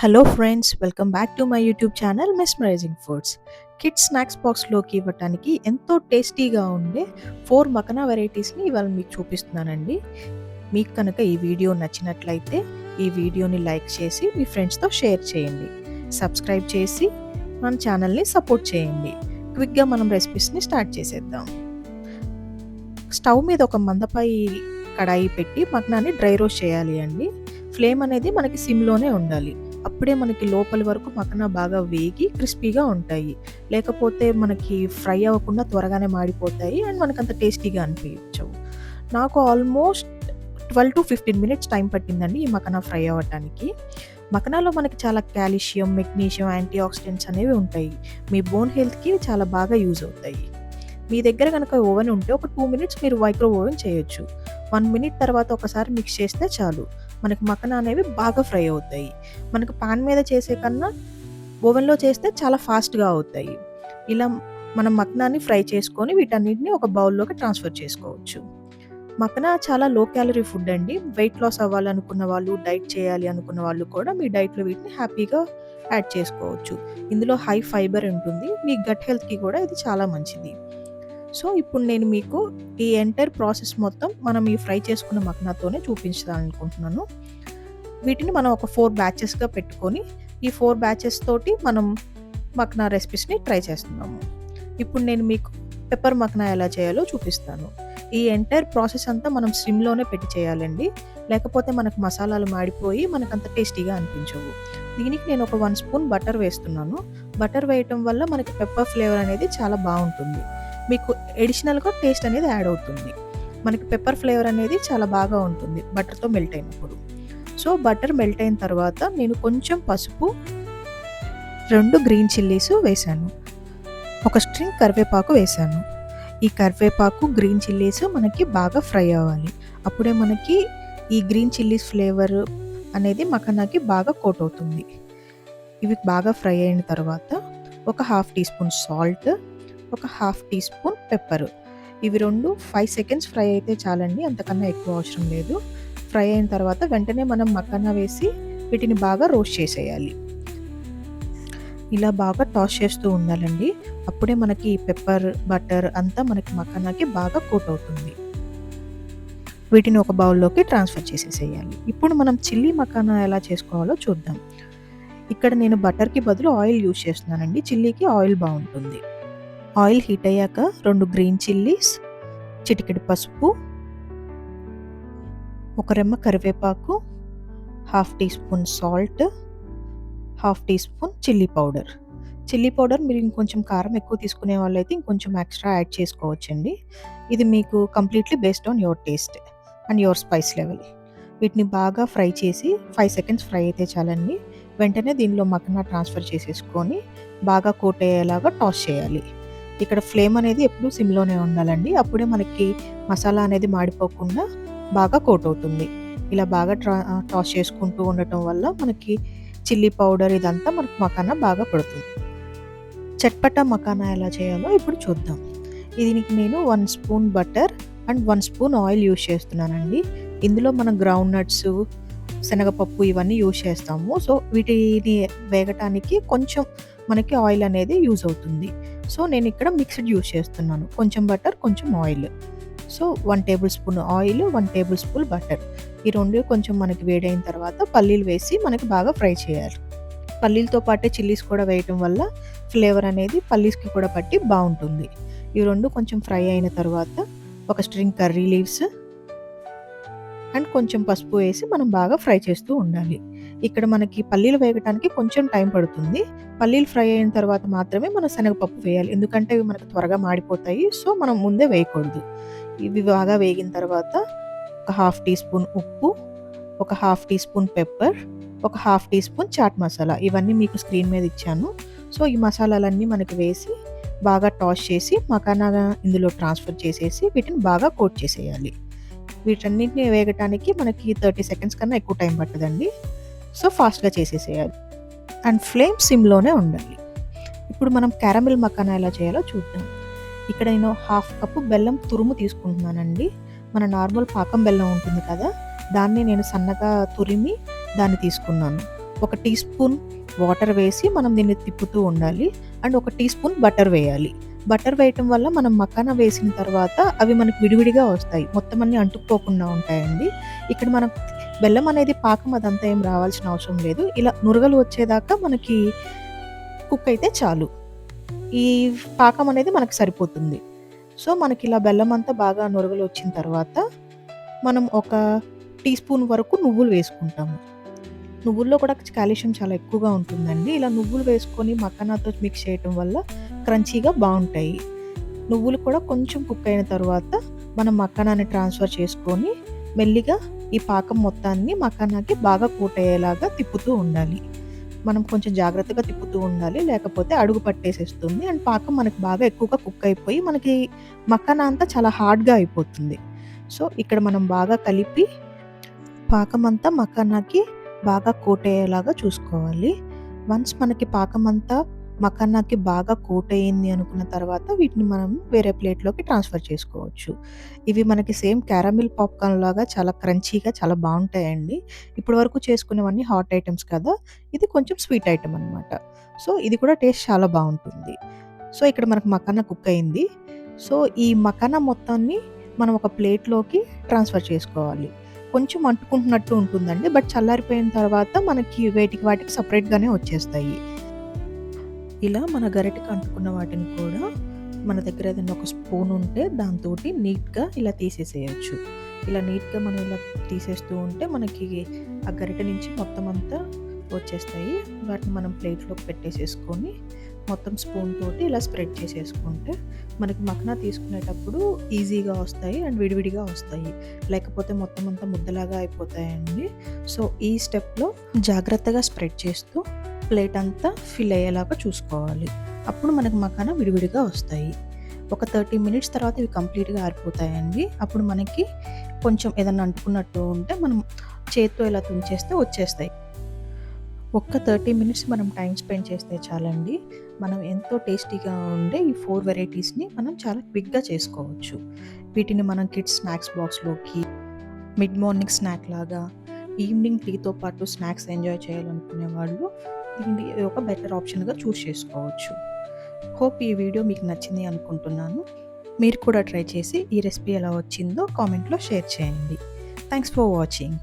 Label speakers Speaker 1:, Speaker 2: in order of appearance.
Speaker 1: Hello friends, welcome back to my YouTube channel mesmerizing foods. Kids snacks బాక్స్లోకి ఇవ్వటానికి ఎంతో టేస్టీగా ఉండే 4 మకనా వెరైటీస్ని ఇవాళ మీకు చూపిస్తున్నానండి. మీకు కనుక ఈ వీడియో నచ్చినట్లయితే ఈ వీడియోని లైక్ చేసి మీ ఫ్రెండ్స్తో షేర్ చేయండి. సబ్స్క్రైబ్ చేసి మన ఛానల్ని సపోర్ట్ చేయండి. క్విక్గా మనం రెసిపీస్ని స్టార్ట్ చేసేద్దాం. స్టవ్ మీద ఒక మందపై కడాయి పెట్టి మకనాన్ని డ్రై రోస్ట్ చేయాలి అండి. ఫ్లేమ్ అనేది మనకి సిమ్లోనే ఉండాలి. అప్పుడే మనకి లోపలి వరకు మకనా బాగా వేగి క్రిస్పీగా ఉంటాయి. లేకపోతే మనకి ఫ్రై అవ్వకుండా త్వరగానే మాడిపోతాయి అండ్ మనకంత టేస్టీగా అనిపించవు. నాకు ఆల్మోస్ట్ 12-15 మినిట్స్ టైం పట్టిందండి ఈ మకనా ఫ్రై అవ్వటానికి. మకనాలో మనకి చాలా కాల్షియం, మెగ్నీషియం, యాంటీ ఆక్సిడెంట్స్ అనేవి ఉంటాయి. మీ బోన్ హెల్త్కి చాలా బాగా యూజ్ అవుతాయి. మీ దగ్గర కనుక ఓవెన్ ఉంటే ఒక 2 మినిట్స్ మీరు మైక్రో ఓవెన్ చేయొచ్చు. 1 మినిట్ తర్వాత ఒకసారి మిక్స్ చేస్తే చాలు. మనకి మకనా అనేవి బాగా ఫ్రై అవుతాయి. మనకు పాన్ మీద చేసే కన్నా ఓవెన్లో చేస్తే చాలా ఫాస్ట్గా అవుతాయి. ఇలా మనం మకనాన్ని ఫ్రై చేసుకొని వీటన్నిటిని ఒక బౌల్లోకి ట్రాన్స్ఫర్ చేసుకోవచ్చు. మకనా చాలా లో క్యాలరీ ఫుడ్ అండి. వెయిట్ లాస్ అవ్వాలనుకున్న వాళ్ళు, డైట్ చేయాలి అనుకున్న వాళ్ళు కూడా మీ డైట్లో వీటిని హ్యాపీగా యాడ్ చేసుకోవచ్చు. ఇందులో హై ఫైబర్ ఉంటుంది. మీ గట్ హెల్త్కి కూడా ఇది చాలా మంచిది. సో ఇప్పుడు నేను మీకు ఈ ఎంటైర్ ప్రాసెస్ మొత్తం మనం ఈ ఫ్రై చేసుకున్న మకనాతోనే చూపించాలనుకుంటున్నాను. వీటిని మనం ఒక 4 బ్యాచెస్గా పెట్టుకొని ఈ 4 బ్యాచెస్ తోటి మనం మకనా రెసిపీస్ని ట్రై చేస్తున్నాము. ఇప్పుడు నేను మీకు పెప్పర్ మకనా ఎలా చేయాలో చూపిస్తాను. ఈ ఎంటైర్ ప్రాసెస్ అంతా మనం స్లిమ్లోనే పెట్టి చేయాలండి. లేకపోతే మనకు మసాలాలు మాడిపోయి మనకంత టేస్టీగా అనిపించవు. దీనికి నేను ఒక 1 స్పూన్ బటర్ వేస్తున్నాను. బటర్ వేయటం వల్ల మనకి పెప్పర్ ఫ్లేవర్ అనేది చాలా బాగుంటుంది. మీకు ఎడిషనల్గా టేస్ట్ అనేది యాడ్ అవుతుంది. మనకి పెప్పర్ ఫ్లేవర్ అనేది చాలా బాగా ఉంటుంది బటర్తో మెల్ట్ అయినప్పుడు. సో బటర్ మెల్ట్ అయిన తర్వాత నేను కొంచెం పసుపు, 2 గ్రీన్ చిల్లీస్ వేసాను, ఒక స్ట్రింగ్ కరివేపాకు వేసాను. ఈ కరివేపాకు, గ్రీన్ చిల్లీస్ మనకి బాగా ఫ్రై అవ్వాలి. అప్పుడే మనకి ఈ గ్రీన్ చిల్లీస్ ఫ్లేవర్ అనేది మకనాకి బాగా కోట్ అవుతుంది. ఇవి బాగా ఫ్రై అయిన తర్వాత ఒక 1/2 టీ స్పూన్ సాల్ట్, ఒక 1/2 టీ స్పూన్ పెప్పర్. ఇవి 2 5 సెకండ్స్ ఫ్రై అయితే చాలండి, అంతకన్నా ఎక్కువ అవసరం లేదు. ఫ్రై అయిన తర్వాత వెంటనే మనం మకనా వేసి వీటిని బాగా రోస్ట్ చేసేయాలి. ఇలా బాగా టాస్ చేస్తూ ఉండాలండి. అప్పుడే మనకి ఈ పెప్పర్, బటర్ అంతా మనకి మకనాకి బాగా కోట్ అవుతుంది. వీటిని ఒక బౌల్లోకి ట్రాన్స్ఫర్ చేసేసేయాలి. ఇప్పుడు మనం చిల్లీ మకనా ఎలా చేసుకోవాలో చూద్దాం. ఇక్కడ నేను బటర్కి బదులు ఆయిల్ యూజ్ చేస్తున్నానండి. చిల్లీకి ఆయిల్ బాగుంటుంది. ఆయిల్ హీట్ అయ్యాక 2 గ్రీన్ చిల్లీస్, చిటికెడు పసుపు, ఒక రెమ్మ కరివేపాకు, 1/2 teaspoon salt, 1/2 teaspoon chilli powder. Chilli powder మీరు ఇంకొంచెం కారం ఎక్కువ తీసుకునే వాళ్ళైతే ఇంకొంచెం ఎక్స్ట్రా యాడ్ చేసుకోవచ్చండి. ఇది మీకు completely based on your taste and your spice level. వీటిని బాగా ఫ్రై చేసి 5 సెకండ్స్ ఫ్రై అయితే చాలండి. వెంటనే దీనిలో మకనా ట్రాన్స్ఫర్ చేసేసుకొని బాగా కోట్ అయ్యేలాగా టాస్ చేయాలి. ఇక్కడ ఫ్లేమ్ అనేది ఎప్పుడూ సిమ్లోనే ఉండాలండి. అప్పుడే మనకి మసాలా అనేది మాడిపోకుండా బాగా కోట్ అవుతుంది. ఇలా బాగా టాస్ చేసుకుంటూ ఉండటం వల్ల మనకి చిల్లీ పౌడర్ ఇదంతా మనకి మకనా బాగా పడుతుంది. చట్పటా మకనా ఎలా చేయాలో ఇప్పుడు చూద్దాం. దీనికి నేను 1 spoon butter and 1 spoon oil use చేస్తున్నానండి. ఇందులో మనం గ్రౌండ్ నట్స్, శనగపప్పు ఇవన్నీ యూజ్ చేస్తాము. సో వీటిని వేగటానికి కొంచెం మనకి ఆయిల్ అనేది యూజ్ అవుతుంది. సో నేను ఇక్కడ మిక్స్డ్ యూజ్ చేస్తున్నాను. కొంచెం బటర్, కొంచెం oil. So 1 table spoon oil, 1 table spoon butter. ఈ 2 కొంచెం మనకి వేడైన తర్వాత పల్లీలు వేసి మనకి బాగా ఫ్రై చేయాలి. పల్లీలతో పాటే చిల్లీస్ కూడా వేయటం వల్ల ఫ్లేవర్ అనేది పల్లీస్కి కూడా పట్టి బాగుంటుంది. ఈ 2 కొంచెం ఫ్రై అయిన తర్వాత ఒక స్ట్రింగ్ కర్రీ లీవ్స్ అండ్ కొంచెం పసుపు వేసి మనం బాగా ఫ్రై చేస్తూ ఉండాలి. ఇక్కడ మనకి పల్లీలు వేగటానికి కొంచెం టైం పడుతుంది. పల్లీలు ఫ్రై అయిన తర్వాత మాత్రమే మనం శనగపప్పు వేయాలి. ఎందుకంటే ఇవి మనకు త్వరగా మాడిపోతాయి. సో మనం ముందే వేయకూడదు. ఇవి బాగా వేగిన తర్వాత ఒక 1/2 టీ స్పూన్ ఉప్పు, ఒక 1/2 టీ స్పూన్ పెప్పర్, ఒక 1/2 టీ స్పూన్ చాట్ మసాలా, ఇవన్నీ మీకు స్క్రీన్ మీద ఇచ్చాను. సో ఈ మసాలాలన్నీ మనకి వేసి బాగా టాస్ చేసి మకనా ఇందులో ట్రాన్స్ఫర్ చేసేసి వీటిని బాగా కోట్ చేసేయాలి. వీటన్నిటిని వేగటానికి మనకి 30 సెకండ్స్ కన్నా ఎక్కువ టైం పట్టదండి. సో ఫాస్ట్గా చేసేసేయాలి అండ్ ఫ్లేమ్ సిమ్లోనే ఉండాలి. ఇప్పుడు మనం క్యారమిల్ మకనా ఎలా చేయాలో చూద్దాం. ఇక్కడ నేను 1/2 కప్పు బెల్లం తురుము తీసుకుంటున్నానండి. మన నార్మల్ పాకం బెల్లం ఉంటుంది కదా, దాన్ని నేను సన్నగా తురిమి దాన్ని తీసుకున్నాను. ఒక టీ స్పూన్ వాటర్ వేసి మనం దీన్ని తిప్పుతూ ఉండాలి. అండ్ ఒక టీ స్పూన్ బటర్ వేయాలి. బటర్ వేయటం వల్ల మనం మకానా వేసిన తర్వాత అవి మనకు విడివిడిగా వస్తాయి. మొత్తం అన్నీ అంటుకుపోకుండా ఉంటాయండి. ఇక్కడ మనం బెల్లం అనేది పాకం అదంతా ఏం రావాల్సిన అవసరం లేదు. ఇలా నురగలు వచ్చేదాకా మనకి కుక్ అయితే చాలు. ఈ పాకం అనేది మనకు సరిపోతుంది. సో, మనకిలా బెల్లం అంతా బాగా నురగలు వచ్చిన తర్వాత మనం ఒక టీ స్పూన్ వరకు నువ్వులు వేసుకుంటాము. నువ్వుల్లో కూడా కాల్షియం చాలా ఎక్కువగా ఉంటుందండి. ఇలా నువ్వులు వేసుకొని మకానాతో మిక్స్ చేయటం వల్ల క్రంచీగా బావుంటాయి. నువ్వులు కూడా కొంచెం కుక్ అయిన తర్వాత మనం మకానాన్ని ట్రాన్స్‌ఫర్ చేసుకొని మెల్లిగా ఈ పాకం మొత్తాన్ని మకానాకి బాగా కోట్ అయ్యేలాగా తిప్పుతూ ఉండాలి. మనం కొంచెం జాగ్రత్తగా తిప్పుతూ ఉండాలి. లేకపోతే అడుగు పట్టేసేస్తుంది. అండ్ పాకం మనకు బాగా ఎక్కువగా కుక్ అయిపోయి మనకి మకానా అంతా చాలా హార్డ్‌గా అయిపోతుంది. సో, ఇక్కడ మనం బాగా కలిపి పాకం అంతా మకానాకి బాగా కోట్ అయ్యేలాగా చూసుకోవాలి. వన్స్ మనకి పాకం అంతా మకానాకి బాగా కోట్ అయింది అనుకున్న తర్వాత వీటిని మనం వేరే ప్లేట్‌లోకి ట్రాన్స్‌ఫర్ చేసుకోవచ్చు. ఇవి మనకి సేమ్ క్యారమిల్ పాప్‌కార్న్ లాగా చాలా క్రంచీగా చాలా బావుంటాయండి. ఇప్పటి వరకు చేసుకున్నవన్నీ హాట్ ఐటెమ్స్ కదా! ఇది కొంచెం స్వీట్ ఐటెమ్ అనమాట. సో, ఇది కూడా టేస్ట్ చాలా బావుంటుంది. సో, ఇక్కడ మనకు మకానా కుక్ అయింది. సో, ఈ మకానా మొత్తాన్ని మనం ఒక ప్లేట్‌లోకి ట్రాన్స్‌ఫర్ చేసుకోవాలి. కొంచెం అంటుకుంటున్నట్టు ఉంటుందండి. బట్ చల్లారిపోయిన తర్వాత మనకి వేటికి వాటికి సెపరేట్‌గానే వచ్చేస్తాయి. ఇలా మన గరిటెకి అంటుకున్న వాటిని కూడా మన దగ్గర ఏదైనా ఒక స్పూన్ ఉంటే దాంతోటి నీట్‌గా ఇలా తీసేసేయొచ్చు. ఇలా నీట్‌గా మనం ఇలా తీసేస్తూ ఉంటే మనకి ఆ గరిటె నుంచి మొత్తం అంతా వచ్చేస్తాయి. వాటిని మనం ప్లేట్‌లోకి పెట్టేసేసుకొని మొత్తం స్పూన్ తోటి ఇలా స్ప్రెడ్ చేసేసుకుంటే మనకి మక్నా తీసుకునేటప్పుడు ఈజీగా వస్తాయి అండ్ విడివిడిగా వస్తాయి. లేకపోతే మొత్తం అంతా ముద్దలాగా అయిపోతాయండి. సో, ఈ స్టెప్‌లో జాగ్రత్తగా స్ప్రెడ్ చేస్తూ ప్లేట్ అంతా ఫిల్ అయ్యేలాగా చూసుకోవాలి. అప్పుడు మనకు మకానా విడివిడిగా వస్తాయి. ఒక 30 మినిట్స్ తర్వాత ఇవి కంప్లీట్‌గా ఆరిపోతాయండి. అప్పుడు మనకి కొంచెం ఏదన్నా అంటుకున్నట్టు ఉంటే మనం చేత్తో ఇలా తుంచేస్తే వచ్చేస్తాయి. ఒక్క 30 మినిట్స్ మనం టైం స్పెండ్ చేస్తే చాలండి. మనం ఎంతో టేస్టీగా ఉండే ఈ 4 వెరైటీస్‌ని మనం చాలా క్విక్‌గా చేసుకోవచ్చు. వీటిని మనం కిడ్స్ స్నాక్స్ బాక్స్‌లోకి, మిడ్ మార్నింగ్ స్నాక్ లాగా, ఈవినింగ్ టీతో పాటు స్నాక్స్ ఎంజాయ్ చేయాలనుకునే వాళ్ళు దీన్ని ఒక బెటర్ ఆప్షన్‌గా చూస్ చేసుకోవచ్చు. హోప్ ఈ వీడియో మీకు నచ్చింది అనుకుంటున్నాను. మీరు కూడా ట్రై చేసి ఈ రెసిపీ ఎలా వచ్చిందో కామెంట్‌లో షేర్ చేయండి. Thanks for watching.